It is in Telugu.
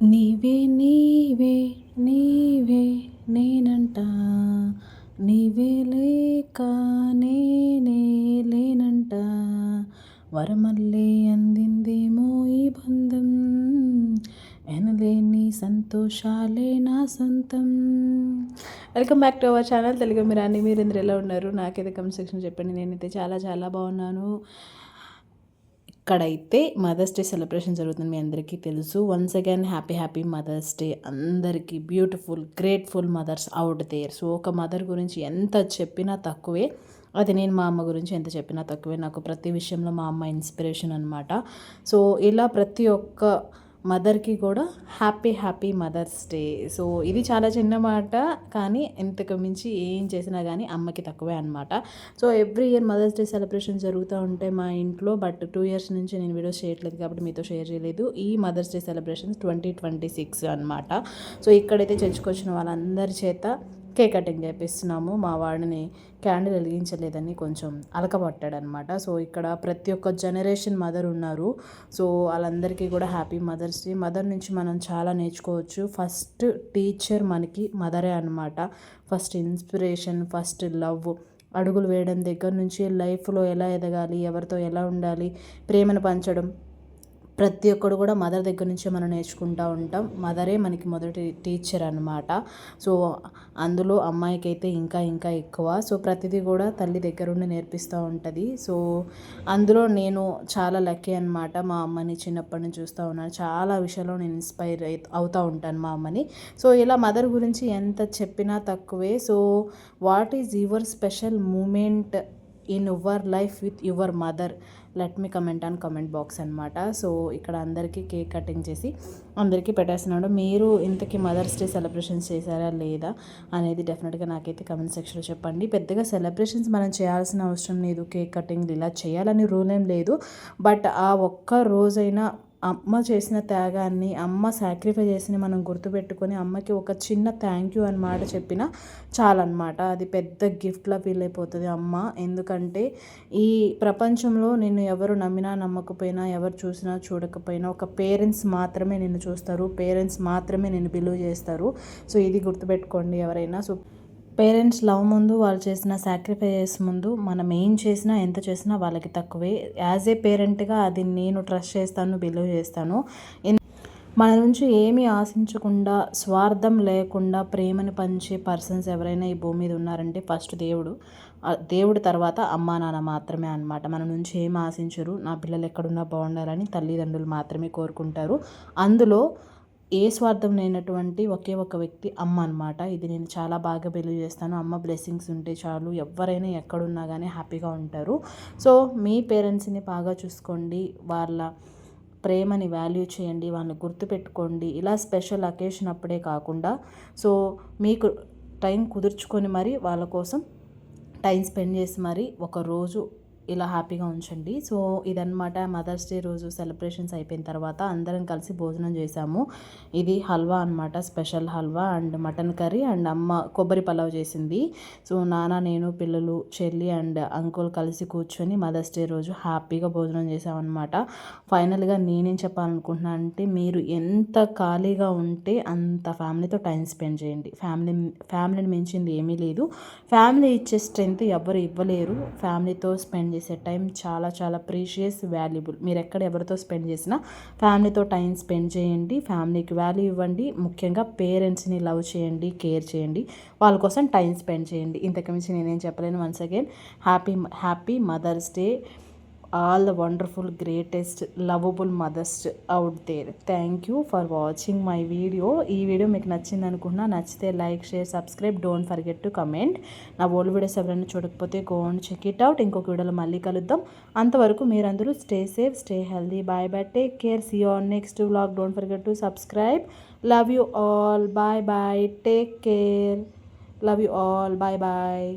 నీవే నీవే నీవే నేనంట, నీవే లేక నేనే లేనంట, వరమల్లే అందిందేమో ఈ బంధం, ఎనలేని సంతోషాలే నా సొంతం. Welcome back to our channel Telugu Mirani. మీరందరూ ఎలా ఉన్నారు? నాకైతే కమెంట్ సెక్షన్ చెప్పండి. నేనైతే చాలా చాలా బాగున్నాను. ఇక్కడైతే మదర్స్ డే సెలబ్రేషన్ జరుగుతుంది, మీ అందరికీ తెలుసు. Once again happy mother's day అందరికీ. Beautiful grateful mothers out there. So ఒక మదర్ గురించి ఎంత చెప్పినా తక్కువే. అది నేను మా అమ్మ గురించి ఎంత చెప్పినా తక్కువే. నాకు ప్రతి విషయంలో మా అమ్మ ఇన్స్పిరేషన్ అనమాట. సో ఇలా ప్రతి ఒక్క మదర్కి కూడా హ్యాపీ మదర్స్ డే. సో ఇది చాలా చిన్న మాట, కానీ ఇంతకు మించి ఏం చేసినా కానీ అమ్మకి తక్కువే అనమాట. So every year mother's day celebration జరుగుతూ ఉంటాయి మా ఇంట్లో. బట్ 2 years నుంచి నేను వీడియోస్ చేయట్లేదు కాబట్టి మీతో షేర్ చేయలేదు. ఈ మదర్స్ డే సెలబ్రేషన్స్ 2026 అనమాట. సో ఇక్కడైతే చర్చకొచ్చిన వాళ్ళందరి చేత కేక్ కటింగ్ చేపిస్తున్నాము. మా వాడిని క్యాండిల్ వెలిగించలేదని కొంచెం అలకపట్టాడనమాట. సో ఇక్కడ ప్రతి ఒక్క జనరేషన్ మదర్ ఉన్నారు. సో వాళ్ళందరికీ కూడా హ్యాపీ మదర్స్ డే. మదర్ నుంచి మనం చాలా నేర్చుకోవచ్చు. ఫస్ట్ టీచర్ మనకి మదరే అనమాట. First inspiration, first love. అడుగులు వేయడం దగ్గర నుంచి లైఫ్లో ఎలా ఎదగాలి, ఎవరితో ఎలా ఉండాలి, ప్రేమను పంచడం, ప్రతి ఒక్కడు కూడా మదర్ దగ్గర నుంచే మనం నేర్చుకుంటూ ఉంటాం. మదరే మనకి మొదటి టీచర్ అనమాట. సో అందులో అమ్మాయికి అయితే ఇంకా ఎక్కువ. సో ప్రతిదీ కూడా తల్లి దగ్గరుండి నేర్పిస్తూ ఉంటుంది. సో అందులో నేను చాలా లక్కీ అనమాట. మా అమ్మని చిన్నప్పటి నుంచి చూస్తూ ఉన్నాను. చాలా విషయాల్లో నేను ఇన్స్పైర్ అవుతూ ఉంటాను మా అమ్మని. సో ఇలా మదర్ గురించి ఎంత చెప్పినా తక్కువే. So what is your special moment in your life with your mother? Let me comment on comment box అనమాట. సో ఇక్కడ అందరికీ కేక్ కటింగ్ చేసి అందరికీ పెట్టేస్తున్నాడు. మీరు ఇంతకీ మదర్స్ డే సెలబ్రేషన్స్ చేశారా లేదా అనేది డెఫినెట్గా నాకైతే కమెంట్ సెక్షన్లో చెప్పండి. పెద్దగా సెలబ్రేషన్స్ మనం చేయాల్సిన అవసరం లేదు. కేక్ కటింగ్ ఇలా చేయాలని రూల్ ఏం లేదు. బట్ ఆ ఒక్క రోజైనా అమ్మ చేసిన త్యాగాన్ని, అమ్మ సాక్రిఫై చేసి మనం గుర్తుపెట్టుకొని అమ్మకి ఒక చిన్న థ్యాంక్ యూ అని మాట చెప్పినా చాలన్నమాట. అది పెద్ద గిఫ్ట్లా ఫీల్ అయిపోతుంది అమ్మ. ఎందుకంటే ఈ ప్రపంచంలో నిన్ను ఎవరు నమ్మినా నమ్మకపోయినా, ఎవరు చూసినా చూడకపోయినా, ఒక పేరెంట్స్ మాత్రమే నిన్ను చూస్తారు, పేరెంట్స్ మాత్రమే నిన్ను బిలీవ్ చేస్తారు. సో ఇది గుర్తుపెట్టుకోండి ఎవరైనా. సో పేరెంట్స్ లవ్ ముందు, వాళ్ళు చేసిన సాక్రిఫైస్ ముందు మనం ఏం చేసినా ఎంత చేసినా వాళ్ళకి తక్కువే. యాజ్ ఏ పేరెంట్గా అది నేను ట్రస్ట్ చేస్తాను, బిలీవ్ చేస్తాను. మన నుంచి ఏమీ ఆశించకుండా, స్వార్థం లేకుండా ప్రేమను పంచే పర్సన్స్ ఎవరైనా ఈ భూమి మీద ఉన్నారంటే ఫస్ట్ దేవుడు తర్వాత అమ్మా నాన్న మాత్రమే అనమాట. మన నుంచి ఏమి ఆశించరు. నా పిల్లలు ఎక్కడున్నా బాగుండాలని తల్లిదండ్రులు మాత్రమే కోరుకుంటారు. అందులో ఏ స్వార్థం లేనటువంటి ఒకే ఒక వ్యక్తి అమ్మ అనమాట. ఇది నేను చాలా బాగా బిలీవ్ చేస్తాను. అమ్మ బ్లెస్సింగ్స్ ఉంటే చాలు, ఎవరైనా ఎక్కడున్నా కానీ హ్యాపీగా ఉంటారు. సో మీ పేరెంట్స్ని బాగా చూసుకోండి, వాళ్ళ ప్రేమని వాల్యూ చేయండి, వాళ్ళని గుర్తుపెట్టుకోండి. ఇలా స్పెషల్ అకేషన్ అప్పుడే కాకుండా సో మీకు టైం కుదుర్చుకొని మరి వాళ్ళ కోసం టైం స్పెండ్ చేసి మరి ఒకరోజు ఇలా హ్యాపీగా ఉంచండి. సో ఇదన్నమాట మదర్స్ డే రోజు సెలబ్రేషన్స్ అయిపోయిన తర్వాత అందరం కలిసి భోజనం చేసాము. ఇది హల్వా అనమాట, special halwa and mutton curry and అమ్మ కొబ్బరి పలావ్ చేసింది. సో నాన్న, నేను, పిల్లలు, చెల్లి అండ్ అంకుల్ కలిసి కూర్చొని మదర్స్ డే రోజు హ్యాపీగా భోజనం చేసామన్నమాట. ఫైనల్గా నేనేం చెప్పాలనుకుంటున్నాను అంటే, మీరు ఎంత ఖాళీగా ఉంటే అంత ఫ్యామిలీతో టైం స్పెండ్ చేయండి. ఫ్యామిలీని మించింది ఏమీ లేదు. ఫ్యామిలీ ఇచ్చే స్ట్రెంగ్త్ ఎవరు ఇవ్వలేరు. ఫ్యామిలీతో స్పెండ్ చేసే టైం చాలా ప్రీషియస్, వాల్యుబుల్. మీరు ఎక్కడ ఎవరితో స్పెండ్ చేసినా ఫ్యామిలీతో టైం స్పెండ్ చేయండి. ఫ్యామిలీకి వాల్యూ ఇవ్వండి. ముఖ్యంగా పేరెంట్స్ని లవ్ చేయండి, కేర్ చేయండి, వాళ్ళ కోసం టైం స్పెండ్ చేయండి. ఇంతకుమించి నేనేం చెప్పలేను. Once again happy mother's day. All the wonderful, greatest, lovable mothers out there. Thank you for watching my video. ఈ వీడియో మీకు నచ్చింది అనుకున్నా. నచ్చితే like, share, subscribe. Don't forget to comment. నా ఓల్డ్ వీడియోస్ ఎవరైనా చూడకపోతే go and check it out. ఇంకొక వీడియోలో మళ్ళీ కలుద్దాం. అంతవరకు మీరందరూ stay safe, stay healthy. Bye, take care. See you on next vlog. Don't forget to subscribe. Love you all. Bye, take care. Love you all. Bye.